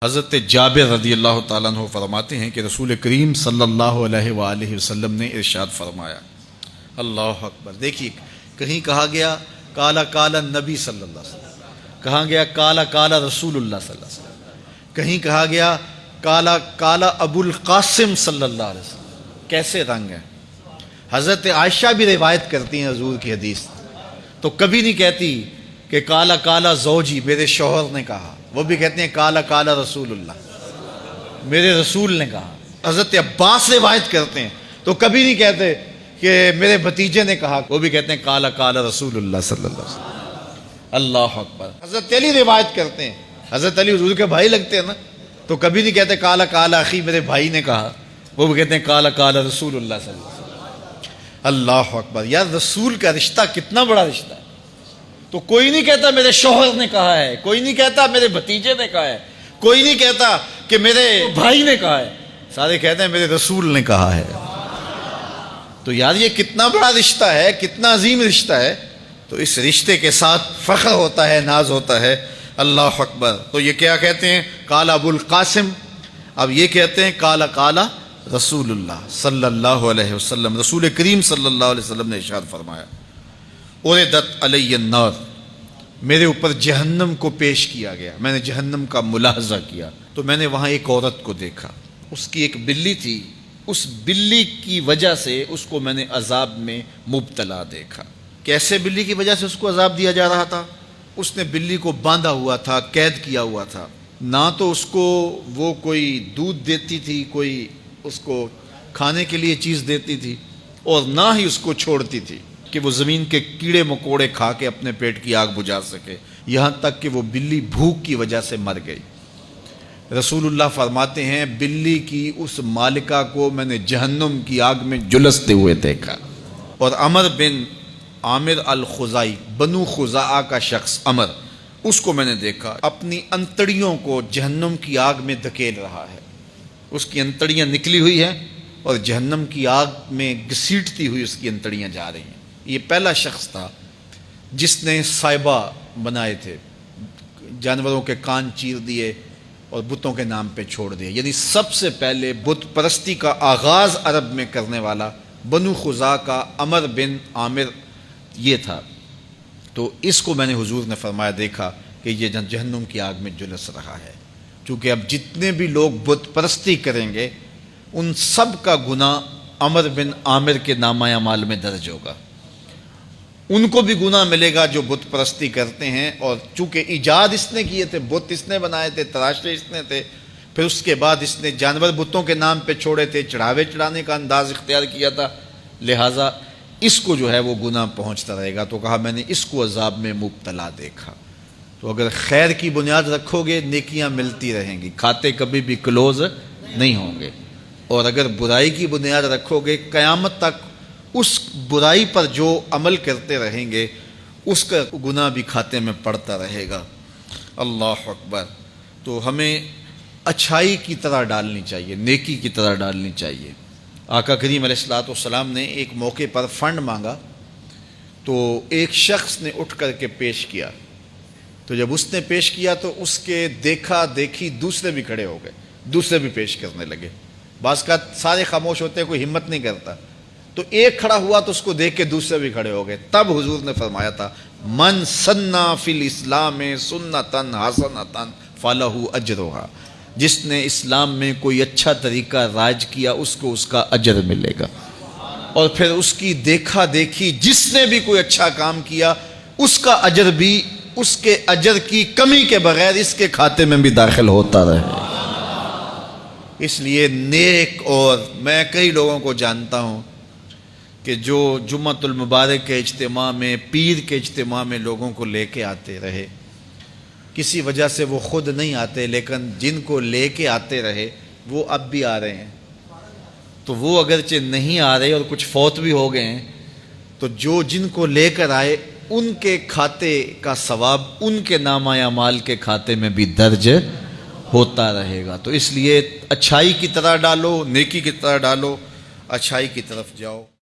حضرت جابر رضی اللہ تعالیٰ عنہ فرماتے ہیں کہ رسول کریم صلی اللہ علیہ وآلہ وسلم نے ارشاد فرمایا، اللہ اکبر۔ دیکھیے، کہیں کہا گیا کالا کالا نبی صلی اللہ علیہ وسلم، کہا گیا کالا کالا رسول اللہ صلی اللہ علیہ وسلم، کہیں کہا گیا کالا کالا ابو القاسم صلی اللہ علیہ وسلم۔ کیسے رنگ ہیں۔ حضرت عائشہ بھی روایت کرتی ہیں حضور کی حدیث، تو کبھی نہیں کہتی کہ کالا کالا زوجی، میرے شوہر نے کہا، وہ بھی کہتے ہیں کالا کالا رسول اللہ، میرے رسول نے کہا۔ حضرت عباس روایت کرتے ہیں تو کبھی نہیں کہتے کہ میرے بھتیجے نے کہا، وہ بھی کہتے ہیں کالا کالا رسول اللہ صلی اللہ علیہ وسلم۔ اللہ اکبر۔ حضرت علی روایت کرتے ہیں، حضرت علی حضور کے بھائی لگتے ہیں نا، تو کبھی نہیں کہتے کالا کالا اخی، میرے بھائی نے کہا، وہ بھی کہتے ہیں کالا کالا رسول اللہ صلی اللہ علیہ وسلم۔ اللہ اکبر۔ یار رسول کا رشتہ کتنا بڑا رشتہ ہے۔ تو کوئی نہیں کہتا میرے شوہر نے کہا ہے، کوئی نہیں کہتا میرے بھتیجے نے کہا ہے، کوئی نہیں کہتا کہ میرے بھائی نے کہا ہے، سارے کہتے ہیں میرے رسول نے کہا ہے۔ تو یار یہ کتنا بڑا رشتہ ہے، کتنا عظیم رشتہ ہے۔ تو اس رشتے کے ساتھ فخر ہوتا ہے، ناز ہوتا ہے۔ اللہ اکبر۔ تو یہ کیا کہتے ہیں؟ کالا ابو القاسم۔ اب یہ کہتے ہیں کالا کالا رسول اللہ صلی اللہ علیہ وسلم۔ رسول کریم صلی اللہ علیہ وسلم نے ارشاد فرمایا، اُرِدَتْ عَلَيَّ النَّارُ، میرے اوپر جہنم کو پیش کیا گیا، میں نے جہنم کا ملاحظہ کیا تو میں نے وہاں ایک عورت کو دیکھا، اس کی ایک بلی تھی، اس بلی کی وجہ سے اس کو میں نے عذاب میں مبتلا دیکھا۔ کیسے بلی کی وجہ سے اس کو عذاب دیا جا رہا تھا؟ اس نے بلی کو باندھا ہوا تھا، قید کیا ہوا تھا، نہ تو اس کو وہ کوئی دودھ دیتی تھی، کوئی اس کو کھانے کے لیے چیز دیتی تھی، اور نہ ہی اس کو چھوڑتی تھی کہ وہ زمین کے کیڑے مکوڑے کھا کے اپنے پیٹ کی آگ بجھا سکے، یہاں تک کہ وہ بلی بھوک کی وجہ سے مر گئی۔ رسول اللہ فرماتے ہیں بلی کی اس مالکہ کو میں نے جہنم کی آگ میں جلستے ہوئے دیکھا۔ اور عمر بن عامر الخزائی، بنو خزاعہ کا شخص عمر، اس کو میں نے دیکھا اپنی انتڑیوں کو جہنم کی آگ میں دھکیل رہا ہے، اس کی انتڑیاں نکلی ہوئی ہیں اور جہنم کی آگ میں گھسیٹتی ہوئی اس کی انتڑیاں جا رہی ہیں۔ یہ پہلا شخص تھا جس نے سائبہ بنائے تھے، جانوروں کے کان چیر دیے اور بتوں کے نام پہ چھوڑ دیے، یعنی سب سے پہلے بت پرستی کا آغاز عرب میں کرنے والا بنو خزاعہ کا عمر بن عامر یہ تھا۔ تو اس کو میں نے حضور نے فرمایا دیکھا کہ یہ جہنم کی آگ میں جلس رہا ہے، چونکہ اب جتنے بھی لوگ بت پرستی کریں گے ان سب کا گناہ عمر بن عامر کے نامہ اعمال میں درج ہوگا، ان کو بھی گناہ ملے گا جو بت پرستی کرتے ہیں۔ اور چونکہ ایجاد اس نے کیے تھے، بت اس نے بنائے تھے، تراشے اس نے تھے، پھر اس کے بعد اس نے جانور بتوں کے نام پہ چھوڑے تھے، چڑھاوے چڑھانے کا انداز اختیار کیا تھا، لہٰذا اس کو جو ہے وہ گناہ پہنچتا رہے گا۔ تو کہا میں نے اس کو عذاب میں مبتلا دیکھا۔ تو اگر خیر کی بنیاد رکھو گے نیکیاں ملتی رہیں گی، کھاتے کبھی بھی کلوز نہیں ہوں گے، اور اگر برائی کی بنیاد رکھو گے قیامت تک اس برائی پر جو عمل کرتے رہیں گے اس کا گناہ بھی کھاتے میں پڑتا رہے گا۔ اللہ اکبر۔ تو ہمیں اچھائی کی طرح ڈالنی چاہیے، نیکی کی طرح ڈالنی چاہیے۔ آقا کریم علیہ الصلوۃ والسلام نے ایک موقع پر فنڈ مانگا تو ایک شخص نے اٹھ کر کے پیش کیا، تو جب اس نے پیش کیا تو اس کے دیکھا دیکھی دوسرے بھی کھڑے ہو گئے، دوسرے بھی پیش کرنے لگے۔ بعض کا سارے خاموش ہوتے ہیں، کوئی ہمت نہیں کرتا، تو ایک کھڑا ہوا تو اس کو دیکھ کے دوسرے بھی کھڑے ہو گئے۔ تب حضور نے فرمایا تھا من سنّا فی الاسلام سنتاً حسنۃ فلہ اجرھا، جس نے اسلام میں کوئی اچھا طریقہ رائج کیا اس کو اس کا اجر ملے گا، اور پھر اس کی دیکھا دیکھی جس نے بھی کوئی اچھا کام کیا اس کا اجر بھی اس کے اجر کی کمی کے بغیر اس کے کھاتے میں بھی داخل ہوتا رہے۔ اس لیے نیک، اور میں کئی لوگوں کو جانتا ہوں کہ جو جمعۃ المبارک کے اجتماع میں، پیر کے اجتماع میں لوگوں کو لے کے آتے رہے، کسی وجہ سے وہ خود نہیں آتے لیکن جن کو لے کے آتے رہے وہ اب بھی آ رہے ہیں، تو وہ اگرچہ نہیں آ رہے اور کچھ فوت بھی ہو گئے ہیں، تو جو جن کو لے کر آئے ان کے کھاتے کا ثواب ان کے نامہ اعمال کے کھاتے میں بھی درج ہوتا رہے گا۔ تو اس لیے اچھائی کی طرح ڈالو، نیکی کی طرح ڈالو، اچھائی کی طرف جاؤ۔